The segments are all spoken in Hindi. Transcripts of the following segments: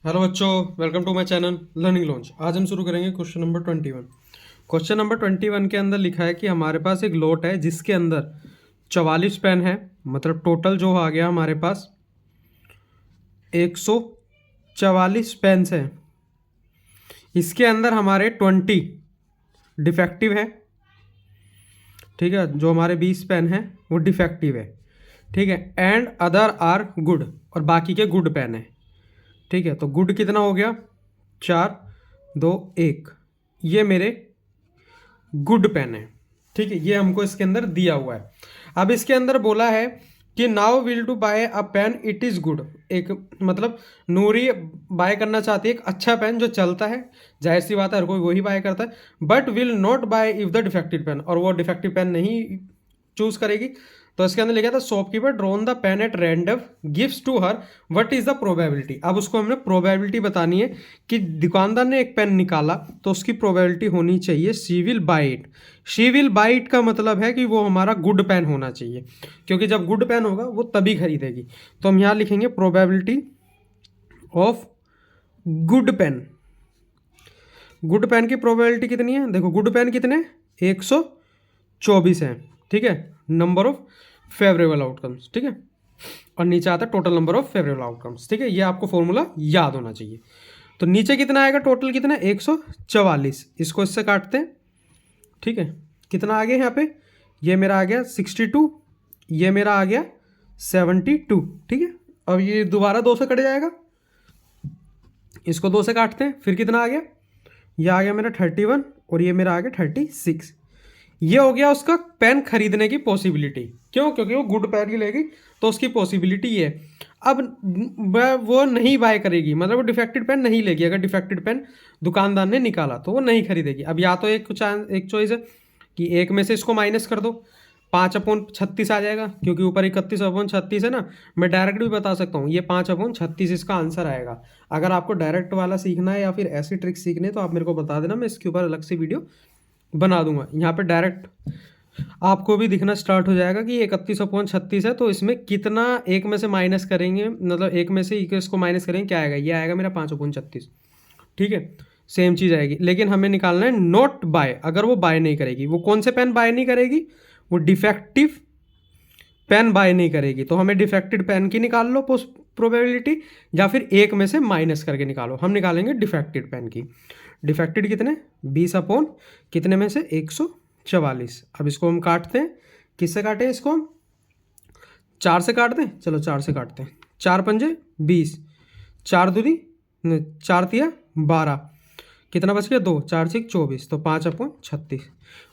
हेलो बच्चों, welcome to my channel learning launch. आज हम शुरू करेंगे क्वेश्चन नंबर 21। क्वेश्चन नंबर 21 के अंदर लिखा है कि हमारे पास एक लोट है जिसके अंदर 44 पेन है। मतलब टोटल जो आ गया हमारे पास 144 पेन्स हैं। इसके अंदर हमारे 20 डिफेक्टिव है। ठीक है, जो हमारे 20 पेन हैं वो डिफेक्टिव है। ठीक है, एंड अदर आर गुड, और बाकी के गुड पेन है। ठीक है, तो गुड कितना हो गया? 4, 2, 1। ये मेरे गुड पेन है। ठीक है, ये हमको इसके अंदर दिया हुआ है। अब इसके अंदर बोला है कि now will to buy a pen it is good. एक मतलब नूरी बाय करना चाहती है एक अच्छा पेन जो चलता है। जाहिर सी बात है, हर कोई वही बाय करता है। But will not buy if the defective pen, और वो डिफेक्टिव पेन नहीं चूज करेगी। तो इसके अंदर लिखा था shopkeeper drawn the pen at random gives to her what is the probability. अब उसको हमने प्रोबेबिलिटी बतानी है कि दुकानदार ने एक पेन निकाला तो उसकी प्रोबेबिलिटी होनी चाहिए she will by it. She will by it का मतलब है कि वो हमारा गुड पेन होना चाहिए, क्योंकि जब गुड पेन होगा वो तभी खरीदेगी। तो हम यहाँ लिखेंगे probability of good pen. Good pen की प्रोबेबिलिटी कितनी है? देखो, गुड पेन कितने? 124 है। ठीक है, नंबर ऑफ फेवरेबल आउटकम्स। ठीक है, और नीचे आता है total number of favourable outcomes. ठीक है, ये आपको फॉर्मूला याद होना चाहिए। तो नीचे कितना आएगा? टोटल कितना? 144। इसको इससे काटते हैं। ठीक है, कितना आ गया यहाँ पे? ये मेरा आ गया 62, ये मेरा आ गया 72। ठीक है, अब ये दोबारा 2 से कट जाएगा। इसको 2 से काटते हैं, फिर कितना आ गया? ये आ गया मेरा 31, और ये मेरा आ गया 36। ये हो गया उसका पेन खरीदने की पॉसिबिलिटी। क्यों? क्योंकि वो गुड पेन ही लेगी तो उसकी पॉसिबिलिटी ये है। अब वो नहीं बाय करेगी, मतलब वो डिफेक्टेड पेन नहीं लेगी। अगर डिफेक्टेड पेन दुकानदार ने निकाला तो वो नहीं खरीदेगी। अब या तो एक चॉइस है कि एक में से इसको माइनस कर दो, 5/36 आ जाएगा, क्योंकि ऊपर 31/36 है ना। मैं डायरेक्ट भी बता सकता हूँ, ये 5/36 इसका आंसर आएगा। अगर आपको डायरेक्ट वाला सीखना है या फिर ऐसी ट्रिक सीखनी है तो आप मेरे को बता देना, मैं इसके ऊपर अलग से वीडियो बना दूंगा। यहाँ पे डायरेक्ट आपको भी दिखना स्टार्ट हो जाएगा कि 31/36 है, तो इसमें कितना एक में से माइनस करेंगे, मतलब एक में से इसको माइनस करेंगे, क्या आएगा? ये आएगा मेरा 5/36। ठीक है, सेम चीज़ आएगी, लेकिन हमें निकालना है नॉट बाय। अगर वो बाय नहीं करेगी, वो कौन से पेन बाय नहीं करेगी? वो डिफेक्टिव पेन बाय नहीं करेगी। तो हमें डिफेक्टेड पेन की निकाल लो प्रोबेबिलिटी, या फिर एक में से माइनस करके निकालो। हम निकालेंगे डिफेक्टेड पेन की। डिफेक्टेड कितने? 20 कितने में से? 144। अब इसको हम काटते हैं। किससे काटें इसको? हम 4 से काट दें। चलो 4 से काटते हैं। 4×5 = 20, 4×2 4×3 12, कितना बच गया? 2, 4×6 24, तो 5/36।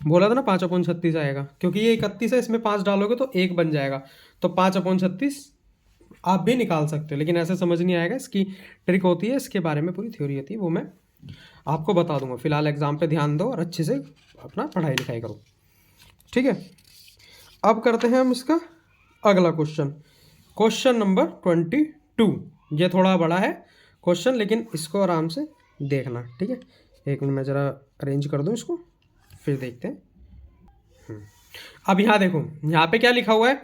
बोला था ना 5/36 आएगा, क्योंकि ये 31 है, इसमें 5 डालोगे तो 1 बन जाएगा। तो 5/36 आप भी निकाल सकते हो, लेकिन ऐसे समझ नहीं आएगा। इसकी ट्रिक होती है, इसके बारे में पूरी थ्योरी होती है, वो मैं आपको बता दूंगा। फिलहाल एग्जाम पे ध्यान दो और अच्छे से अपना पढ़ाई लिखाई करो। ठीक है, अब करते हैं हम इसका अगला क्वेश्चन। Question number 22। ये थोड़ा बड़ा है क्वेश्चन, लेकिन इसको आराम से देखना। ठीक है, एक मिनट में ज़रा अरेंज कर दूँ इसको, फिर देखते हैं। अब यहाँ देखो, यहाँ पे क्या लिखा हुआ है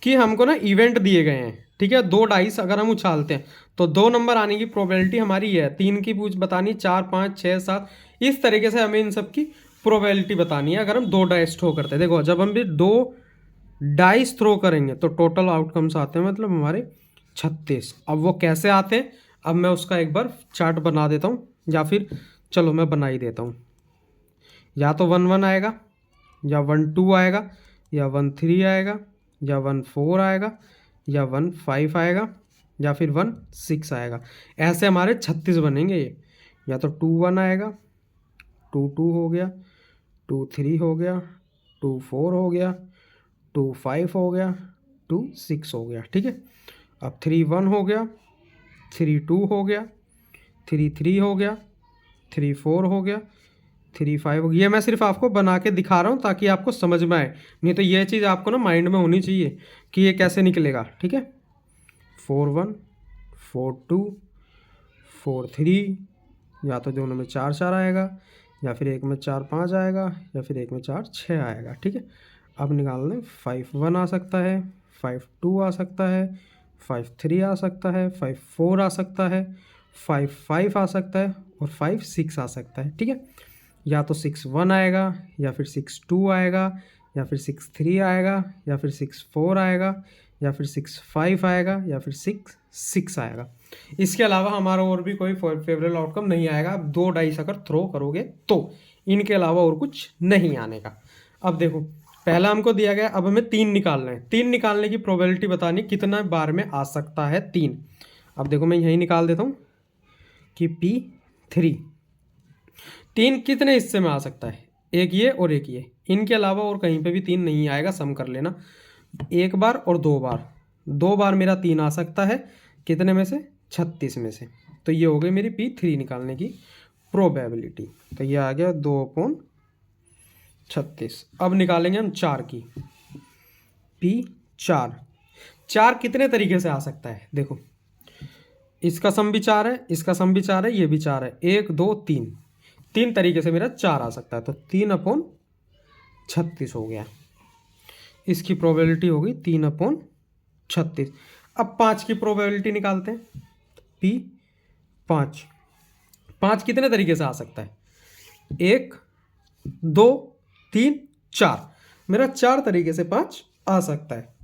कि हमको ना इवेंट दिए गए हैं। ठीक है, 2 डाइस अगर हम उछालते हैं तो 2 नंबर आने की प्रोबेबिलिटी हमारी ये है। 3 की पूछ बतानी, 4, 5, 6, 7, इस तरीके से हमें इन सब की प्रोबेबिलिटी बतानी है अगर हम 2 डाइस थ्रो करते हैं। देखो, जब हम भी 2 डाइस थ्रो करेंगे तो टोटल आउटकम्स आते हैं, मतलब हमारे 36। अब वो कैसे आते हैं, अब मैं उसका एक बार चार्ट बना देता हूँ, या फिर चलो मैं बना ही देता हूँ। या तो 1-1 आएगा, या 1-2 आएगा, या 1-3 आएगा, या 1-4 आएगा, या 1-5 आएगा, या फिर 1-6 आएगा। ऐसे हमारे 36 बनेंगे ये। या तो 2-1 आएगा, 2-2 हो गया, 2-3 हो गया, 2-4 हो गया, 2-5 हो गया, 2-6 हो गया। ठीक है, अब 3-1 हो गया, 3-2 हो गया, 3-3 हो गया, 3-4 हो गया, 3-5 हो गया। ये मैं सिर्फ आपको बना के दिखा रहा हूँ ताकि आपको समझ में आए, नहीं तो ये चीज़ आपको ना माइंड में होनी चाहिए कि ये कैसे निकलेगा। ठीक है, 4-1, 4-2, 4-3, या तो दोनों में 4-4 आएगा, या फिर एक में 4-5 आएगा, या फिर एक में 4-6 आएगा। ठीक है, अब निकाल लें। 5-1 आ सकता है, 5-2 आ सकता है, 5-3 आ सकता है, 5-4 आ सकता है, 5 5 आ सकता है और 5 6 आ सकता है। ठीक है, या तो 6 1 आएगा, या फिर 6 2 आएगा, या फिर 6 3 आएगा, या फिर 6 4 आएगा, या फिर 6 5 आएगा, या फिर 6 6 आएगा। इसके अलावा हमारा और भी कोई फेवरेबल आउटकम नहीं आएगा। आप 2 डाइस अगर थ्रो करोगे तो इनके अलावा और कुछ नहीं आने का। अब देखो, पहला हमको दिया गया, अब हमें 3 निकालना है। 3 निकालने की प्रोबेबिलिटी बतानी कितना बार में आ सकता है 3। अब देखो मैं यहीं निकाल देता हूँ कि P3 3 कितने हिस्से में आ सकता है, एक ये और एक ये। इनके अलावा और कहीं पे भी 3 नहीं आएगा, सम कर लेना। एक बार और 2 बार, 2 बार मेरा 3 आ सकता है, कितने में से, 36 में से। तो ये हो गई मेरी P3 निकालने की प्रोबेबिलिटी। तो ये आ गया 2/36। अब निकालेंगे हम 4 की, P4। 4 कितने तरीके से आ सकता है, देखो इसका सम भी 4 है, इसका सम भी 4 है, ये भी 4 है, 1 2 3, 3 तरीके से मेरा 4 आ सकता है। तो 3/36 हो गया। इसकी प्रोबेबिलिटी होगी 3/36। अब 5 की प्रोबेबिलिटी निकालते हैं, P5। 5 कितने तरीके से आ सकता है, 1 2 3 4, मेरा 4 तरीके से 5 आ सकता है।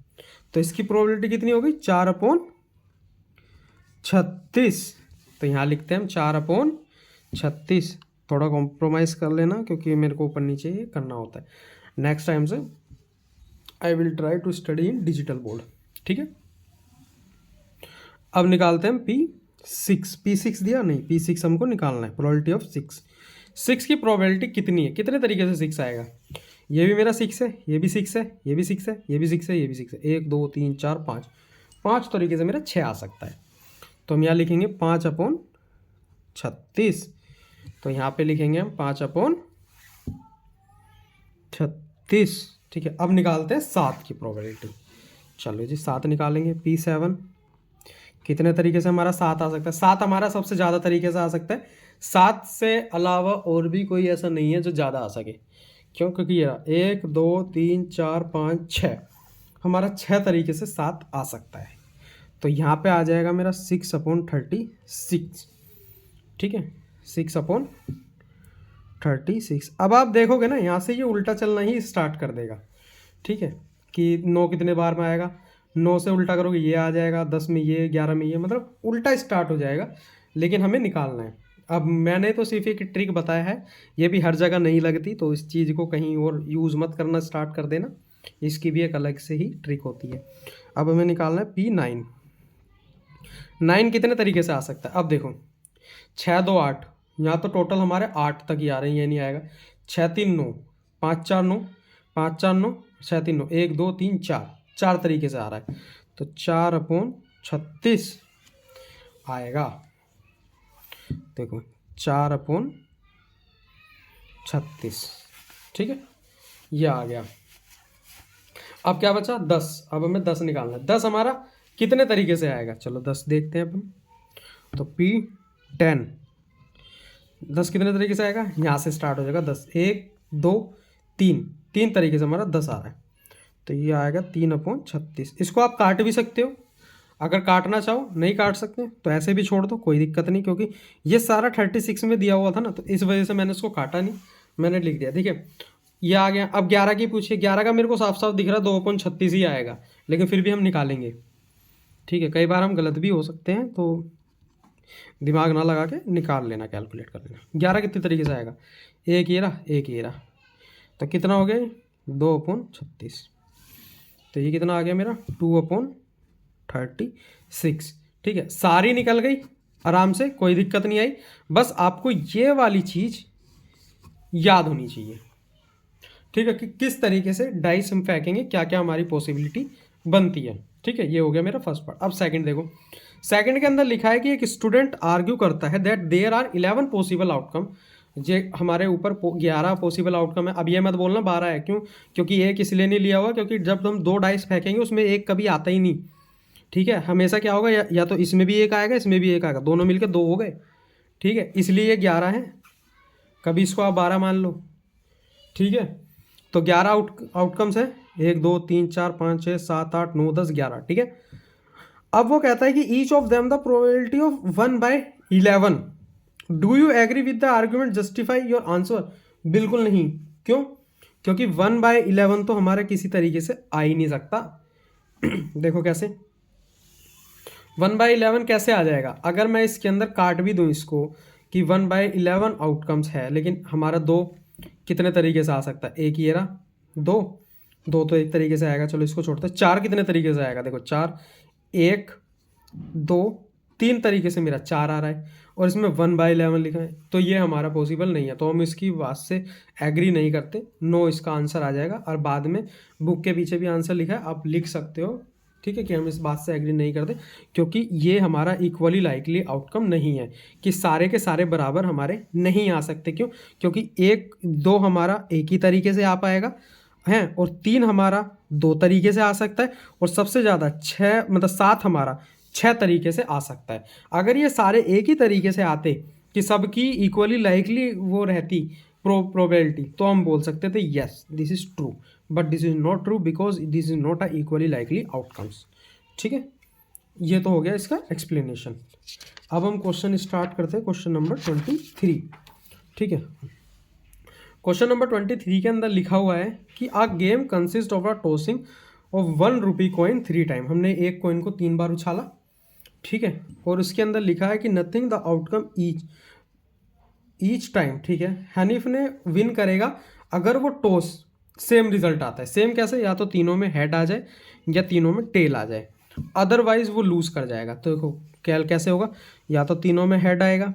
तो इसकी प्रोबेबिलिटी कितनी होगी, 4/36। तो यहाँ लिखते हैं हम 4/36। थोड़ा कॉम्प्रोमाइज़ कर लेना क्योंकि मेरे को ऊपर नीचे ये करना होता है। नेक्स्ट टाइम से I will try to study in digital board. ठीक है, अब निकालते हैं P6। P6 दिया नहीं, P6 हमको निकालना है, प्रोबेबिलिटी ऑफ 6। 6 की प्रोबेबिलिटी कितनी है, कितने तरीके से 6 आएगा, ये भी मेरा 6 है, ये भी 6 है, ये भी 6 है, ये भी 6 है, ये भी 6 है, 1 2 3 4 5, 5 तरीके से मेरा 6 आ सकता है। तो हम यहाँ लिखेंगे 5/36। तो यहाँ पे लिखेंगे हम 5/36। ठीक है, अब निकालते हैं 7 की प्रोबेबिलिटी। चलो जी 7 निकालेंगे, P7। कितने तरीके से हमारा 7 आ सकता है, 7 हमारा सबसे ज़्यादा तरीके से आ सकता है। 7 से अलावा और भी कोई ऐसा नहीं है जो ज़्यादा आ सके। क्यों, क्योंकि ये 1 2 3 4 5 6, हमारा 6 तरीके से 7 आ सकता है। तो यहाँ पे आ जाएगा मेरा 6/36। ठीक है, 6/36। अब आप देखोगे ना, यहाँ से ये उल्टा चलना ही स्टार्ट कर देगा। ठीक है, कि 9 कितने बार में आएगा, 9 से उल्टा करोगे ये आ जाएगा, 10 में ये, 11 में ये, मतलब उल्टा स्टार्ट हो जाएगा। लेकिन हमें निकालना है। अब मैंने तो सिर्फ एक ट्रिक बताया है, ये भी हर जगह नहीं लगती, तो इस चीज़ को कहीं और यूज़ मत करना स्टार्ट कर देना। इसकी भी एक अलग से ही ट्रिक होती है। अब हमें निकालना है P9। 9 कितने तरीके से आ सकता है, अब देखो 6 2 8, यहाँ तो टोटल हमारे 8 तक ही आ रहे हैं, ये नहीं आएगा। 6 3 9, 5 4 9, 5 4 9, 6 3 9, 1 2 3 4, 4 तरीके से आ रहा है। तो 4/36 आएगा। देखो 4/36। ठीक है, ये आ गया। अब क्या बचा, 10। अब हमें 10 निकालना है। 10 हमारा कितने तरीके से आएगा, चलो 10 देखते हैं अब हम। तो P10, 10 कितने तरीके से आएगा, यहाँ से स्टार्ट हो जाएगा 10, 1 2 3, 3 तरीके से हमारा 10 आ रहा है। तो ये आएगा 3/36। इसको आप काट भी सकते हो, अगर काटना चाहो, नहीं काट सकते तो ऐसे भी छोड़ दो, कोई दिक्कत नहीं, क्योंकि ये सारा 36 में दिया हुआ था ना, तो इस वजह से मैंने इसको काटा नहीं, मैंने लिख दिया। देखिए ये आ गया। अब 11 की पूछिए, 11 का मेरे को साफ साफ दिख रहा है 2/36 ही आएगा, लेकिन फिर भी हम निकालेंगे। ठीक है, कई बार हम गलत भी हो सकते हैं, तो दिमाग ना लगा के निकाल लेना, कैलकुलेट कर लेना। 11 कितने तरीके से आएगा, एक ये रहा, एक ये रहा, तो कितना हो गया 2/36। तो ये कितना आ गया मेरा 2/36। ठीक है, सारी निकल गई आराम से, कोई दिक्कत नहीं आई। बस आपको ये वाली चीज़ याद होनी चाहिए। ठीक है, कि किस तरीके से डाइस हम फेंकेंगे, क्या क्या हमारी पॉसिबिलिटी बनती है। ठीक है, ये हो गया मेरा फर्स्ट पार्ट। अब सेकंड देखो, सेकंड के अंदर लिखा है कि एक स्टूडेंट आर्ग्यू करता है that there are 11 possible outcome. जे हमारे ऊपर 11 पॉसिबल आउटकम है। अब ये मत बोलना 12 है, क्यों, क्योंकि एक इसलिए नहीं लिया हुआ क्योंकि जब हम 2 डाइस फेंकेंगे उसमें एक कभी आता ही नहीं। ठीक है, हमेशा क्या होगा, या तो इसमें भी एक आएगा, इसमें भी एक आएगा, दोनों मिलकर 2 हो गए। ठीक है, इसलिए ये 11 है, कभी इसको आप 12 मान लो। ठीक है, तो 11 आउटकम्स है, 1 2 3 4 5 6 7 8 9 10 11। ठीक है, अब वो कहता है कि each of them the probability of 1/11 11, do you agree with the argument, justify your answer? बिल्कुल नहीं। क्यों? क्योंकि 1/11 तो हमारा किसी तरीके से आ ही नहीं सकता। देखो कैसे 1/11 कैसे आ जाएगा? अगर मैं इसके अंदर काट भी दूं इसको कि 1/11 आउटकम्स है, लेकिन हमारा 2 कितने तरीके से आ सकता है? एक ये रहा 2, 2 तो एक तरीके से आएगा, चलो इसको छोड़ते हैं। 4 कितने तरीके से आएगा? देखो 4, 1 2 3 तरीके से मेरा 4 आ रहा है, और इसमें 1/11 लिखा है, तो ये हमारा पॉसिबल नहीं है, तो हम इसकी बात से एग्री नहीं करते। नो इसका आंसर आ जाएगा। और बाद में बुक के पीछे भी आंसर लिखा है, आप लिख सकते हो, ठीक है, कि हम इस बात से एग्री नहीं करते, क्योंकि ये हमारा इक्वली लाइकली आउटकम नहीं है कि सारे के सारे बराबर हमारे नहीं आ सकते। क्यों? क्योंकि 1 2 हमारा एक ही तरीके से आ पाएगा है, और 3 हमारा 2 तरीके से आ सकता है, और सबसे ज़्यादा 6 मतलब 7 हमारा 6 तरीके से आ सकता है। अगर ये सारे एक ही तरीके से आते कि सबकी इक्वली लाइकली वो रहती प्रोबेबिलिटी, तो हम बोल सकते थे yes this is true, but this is not true because this is not a equally likely outcomes. ठीक है, ये तो हो गया इसका एक्सप्लेनेशन। अब हम क्वेश्चन स्टार्ट करते हैं, क्वेश्चन नंबर 23। ठीक है, क्वेश्चन नंबर 23 के अंदर लिखा हुआ है कि a game consist of a tossing of 1 rupee coin 3 time. हमने एक कॉइन को 3 बार उछाला, ठीक है, और उसके अंदर लिखा है कि nothing the outcome each time. ठीक है, हनीफ ने विन करेगा अगर वो टॉस सेम रिजल्ट आता है। सेम कैसे? या तो तीनों में हेड आ जाए या तीनों में टेल आ जाए, अदरवाइज वो लूज कर जाएगा। तो देखो कैसे होगा, या तो तीनों में हेड आएगा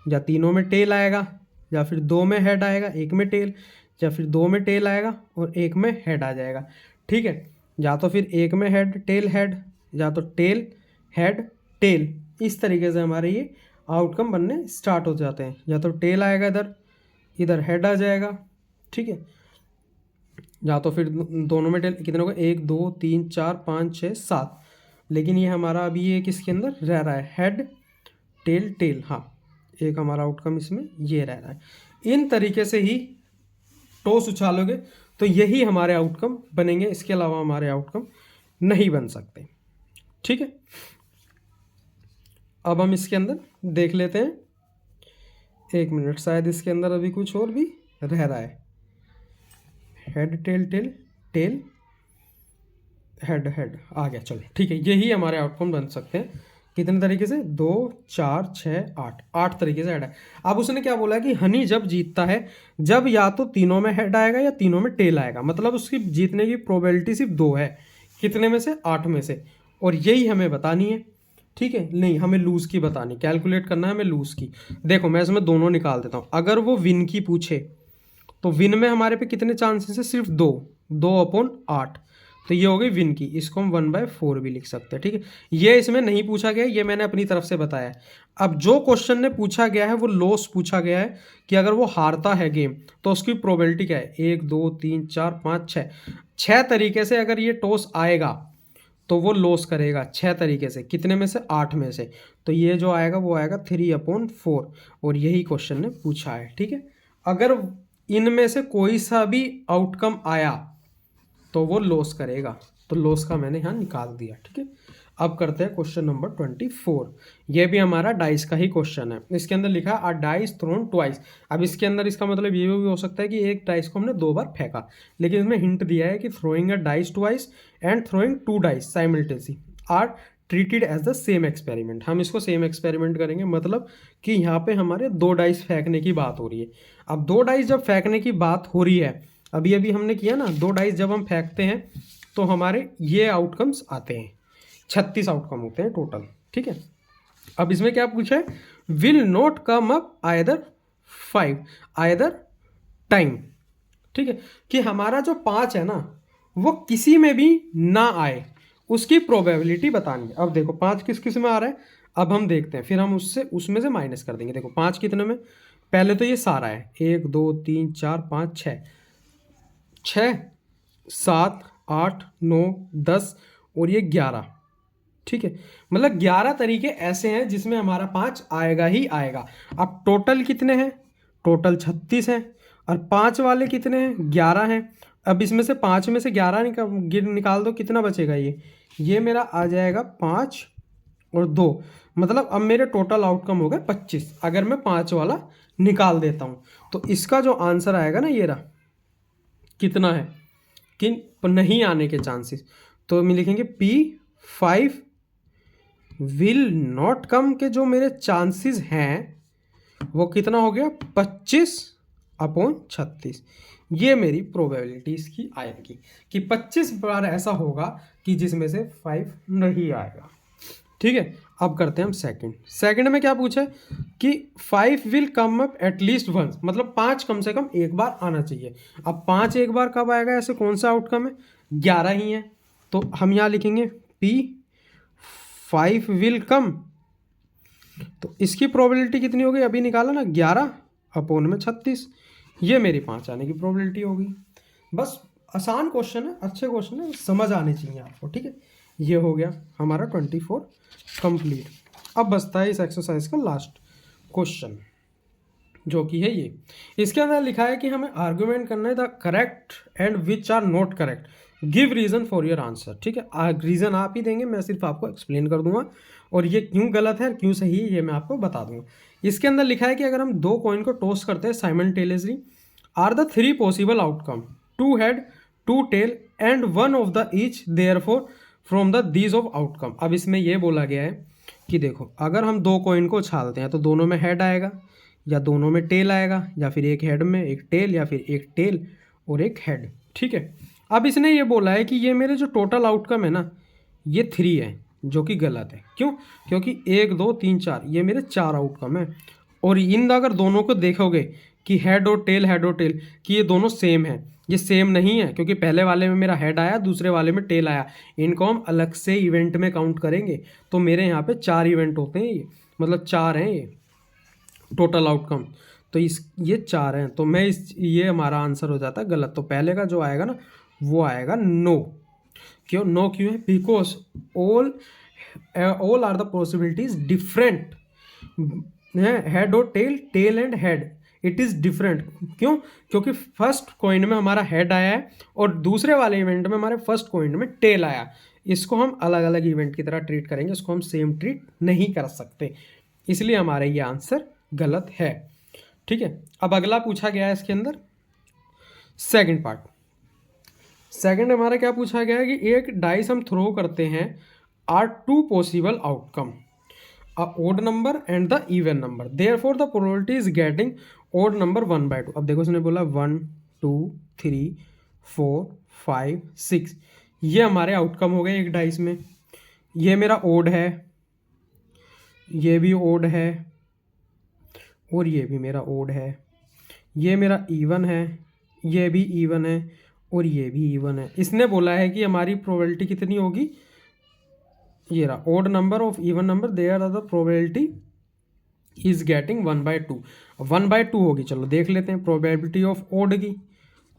या तीनों में टेल आएगा, या फिर 2 में हेड आएगा 1 में टेल, या फिर 2 में टेल आएगा और 1 में हेड आ जाएगा। ठीक है, या तो फिर 1 में हेड टेल हेड, या तो टेल हेड टेल, इस तरीके से हमारे ये आउटकम बनने स्टार्ट हो जाते हैं। या तो टेल आएगा इधर हेड आ जाएगा, ठीक है, या तो फिर दोनों में टेल। कितने होगा? 1 2 3 4 5 6 7, लेकिन ये हमारा अभी ये किसके अंदर रह रहा है? Head tail tail. हाँ, एक हमारा आउटकम इसमें ये रह रहा है। इन तरीके से ही टॉस उछालोगे तो यही हमारे आउटकम बनेंगे, इसके अलावा हमारे आउटकम नहीं बन सकते। ठीक है, अब हम इसके अंदर देख लेते हैं। 1 मिनट, शायद इसके अंदर अभी कुछ और भी रह रहा है। Head tail tail tail head head आ गया, चलो ठीक है, यही हमारे आउटकम बन सकते हैं। कितने तरीके से? 2 4 6 8 तरीके से हेड है। अब उसने क्या बोला कि हनी जब जीतता है जब या तो तीनों में हेड आएगा या तीनों में टेल आएगा, मतलब उसकी जीतने की प्रोबेबिलिटी सिर्फ 2 है। कितने में से? 8 में से, और यही हमें बतानी है। ठीक है, नहीं हमें लूज की बतानी, कैलकुलेट करना है हमें लूज की। देखो मैं इसमें दोनों निकाल देता हूँ। अगर वो विन की पूछे तो विन में हमारे पे कितने चांसेस है? सिर्फ 2/8, तो ये हो गई विन की। इसको हम 1/4 भी लिख सकते हैं। ठीक है, ये इसमें नहीं पूछा गया, ये मैंने अपनी तरफ से बताया है। अब जो क्वेश्चन ने पूछा गया है वो लॉस पूछा गया है कि अगर वो हारता है गेम तो उसकी प्रोबेबिलिटी क्या है? 1 2 3 4 5 6 तरीके से अगर ये टॉस आएगा तो वो लॉस करेगा 6 तरीके से। कितने में से? 8 में से। तो ये जो आएगा वो आएगा 3/4, और यही क्वेश्चन ने पूछा है। ठीक है, अगर इनमें से कोई सा भी आउटकम आया तो वो लॉस करेगा, तो लॉस का मैंने यहाँ निकाल दिया। ठीक है, अब करते हैं क्वेश्चन नंबर 24। ये भी हमारा डाइस का ही क्वेश्चन है। इसके अंदर लिखा है आ डाइस थ्रोन ट्वाइस। अब इसके अंदर इसका मतलब ये भी हो सकता है कि एक डाइस को हमने 2 बार फेंका, लेकिन इसमें हिंट दिया है कि throwing a dice twice and throwing 2 dice simultaneously are treated as the same experiment. हम इसको सेम एक्सपेरिमेंट करेंगे, मतलब कि यहाँ पे हमारे 2 डाइस फेंकने की बात हो रही है। अब 2 डाइस जब फेंकने की बात हो रही है, अभी अभी हमने किया ना, 2 डाइस जब हम फेंकते हैं तो हमारे ये आउटकम्स आते हैं। 36 आउटकम होते हैं टोटल। ठीक है, अब इसमें क्या पूछा है? Will not come up either 5 either time. ठीक है, कि हमारा जो 5 है ना वो किसी में भी ना आए, उसकी प्रोबेबिलिटी बतानी है। अब देखो 5 किस किस में आ रहा है, अब हम देखते हैं, फिर हम उसमें से माइनस कर देंगे। देखो 5 कितने में? पहले तो ये सारा है 1 2 3 4 5 6 7 8 9 10 और ये 11। ठीक है, मतलब 11 तरीके ऐसे हैं जिसमें हमारा 5 आएगा ही आएगा। अब टोटल कितने हैं? टोटल 36 हैं, और 5 वाले कितने हैं? 11 हैं। अब इसमें से 5 में से 11 निकाल दो, कितना बचेगा? ये मेरा आ जाएगा 5 और 2, मतलब अब मेरे टोटल आउटकम हो गए 25। अगर मैं 5 वाला निकाल देता हूँ तो इसका जो आंसर आएगा ना, ये रहा, कितना है कि नहीं आने के चांसेस, तो हम लिखेंगे P5 विल नॉट कम के जो मेरे चांसेस हैं वो कितना हो गया, 25/36। ये मेरी प्रोबेबिलिटी इसकी आएगी कि 25 बार ऐसा होगा कि जिसमें से 5 नहीं आएगा। ठीक है, अब करते हैं हम सेकंड में क्या पूछा है कि 5 will come up at least once, मतलब 5 कम से कम एक बार आना चाहिए। अब 5 एक बार कब आएगा, ऐसे कौन सा आउटकम है, 11 ही है, तो हम यहाँ लिखेंगे P5 विल कम, तो इसकी प्रोबेबिलिटी कितनी हो गई, अभी निकाला ना, 11/36। ये मेरी 5 आने की प्रोबेबिलिटी होगी। बस आसान क्वेश्चन है, अच्छे क्वेश्चन है, समझ आने चाहिए आपको। ठीक है, ये हो गया हमारा 24 कंप्लीट। अब बचता है इस एक्सरसाइज का लास्ट क्वेश्चन, जो कि है ये। इसके अंदर लिखा है कि हमें आर्ग्यूमेंट करना है the correct and which are not correct, give reason for your answer. ठीक है, रीज़न आप ही देंगे, मैं सिर्फ आपको एक्सप्लेन कर दूंगा, और ये क्यों गलत है क्यों सही है ये मैं आपको बता दूंगा। इसके अंदर लिखा है कि अगर हम 2 कॉइन को टॉस करते हैं simultaneously, are the 3 possible outcome, 2 head 2 tail and 1 of the each, therefore from the these of outcome. अब इसमें यह बोला गया है कि देखो, अगर हम 2 कॉइन को उछालते हैं तो दोनों में हेड आएगा या दोनों में टेल आएगा, या फिर एक हेड में एक टेल, या फिर एक टेल और एक हेड। ठीक है, अब इसने ये बोला है कि ये मेरे जो टोटल आउटकम है ना, ये 3 है, जो कि गलत है। क्यों, क्योंकि 1 2 3 4 ये मेरे 4 आउटकम है, और इन अगर दोनों को देखोगे कि हेड और टेल कि ये दोनों सेम है, ये सेम नहीं है, क्योंकि पहले वाले में मेरा हेड आया, दूसरे वाले में टेल आया, इनको हम अलग से इवेंट में काउंट करेंगे। तो मेरे यहाँ पे 4 इवेंट होते हैं, ये मतलब 4 हैं ये टोटल आउटकम, तो ये 4 हैं, तो ये हमारा आंसर हो जाता है गलत। तो पहले का जो आएगा ना वो आएगा नो। क्यों है, because all are the possibilities different, head और tail and head, it is different. क्यों, क्योंकि फर्स्ट कॉइन में हमारा हेड आया है और दूसरे वाले इवेंट में हमारे फर्स्ट कॉइन में टेल आया। इसको हम अलग अलग इवेंट की तरह ट्रीट करेंगे, इसको हम सेम ट्रीट नहीं कर सकते, इसलिए हमारा ये आंसर गलत है। ठीक है, अब अगला पूछा गया है इसके अंदर सेकंड पार्ट। सेकंड हमारा क्या पूछा गया है कि एक डाइस हम थ्रो करते हैं, are 2 possible outcome, a odd number and the even number, therefore the probability is getting odd number 1/2। अब देखो उसने बोला 1 2 3 4 5 6, ये हमारे आउटकम हो गए एक डाइस में। ये मेरा ओड है, ये भी ओड है, और ये भी मेरा ओड है। ये मेरा इवन है, ये भी इवन है, और ये भी इवन है। इसने बोला है कि हमारी प्रोबेबिलिटी कितनी होगी, ये रहा, odd number of even number, there are the probability is getting 1/2। 1/2 होगी, चलो देख लेते हैं प्रोबेबिलिटी ऑफ ओड की।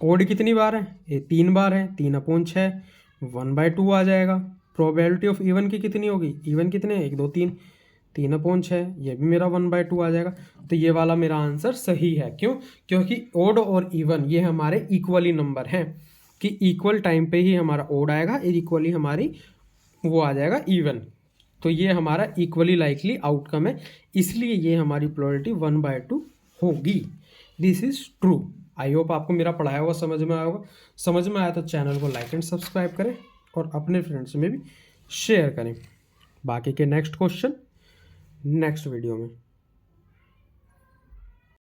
ओड कितनी बार है, ये 3 बार है, 3/6, 1/2 आ जाएगा। प्रोबेबिलिटी ऑफ इवन की कितनी होगी, इवन कितने, 1 2 3, 3/6, ये भी मेरा 1/2 आ जाएगा। तो ये वाला मेरा आंसर सही है। क्यों, क्योंकि ओड और इवन ये हमारे इक्वली नंबर हैं, कि इक्वल टाइम पे ही हमारा ओड आएगा और इक्वली हमारी वो आ जाएगा इवन। तो ये हमारा इक्वली लाइकली आउटकम है, इसलिए ये हमारी प्रोबेबिलिटी 1/2 होगी। This is true. I hope आपको मेरा पढ़ाया हुआ समझ में आया होगा। समझ में आया तो चैनल को लाइक एंड सब्सक्राइब करें और अपने फ्रेंड्स में भी शेयर करें। बाकी के नेक्स्ट क्वेश्चन नेक्स्ट वीडियो में।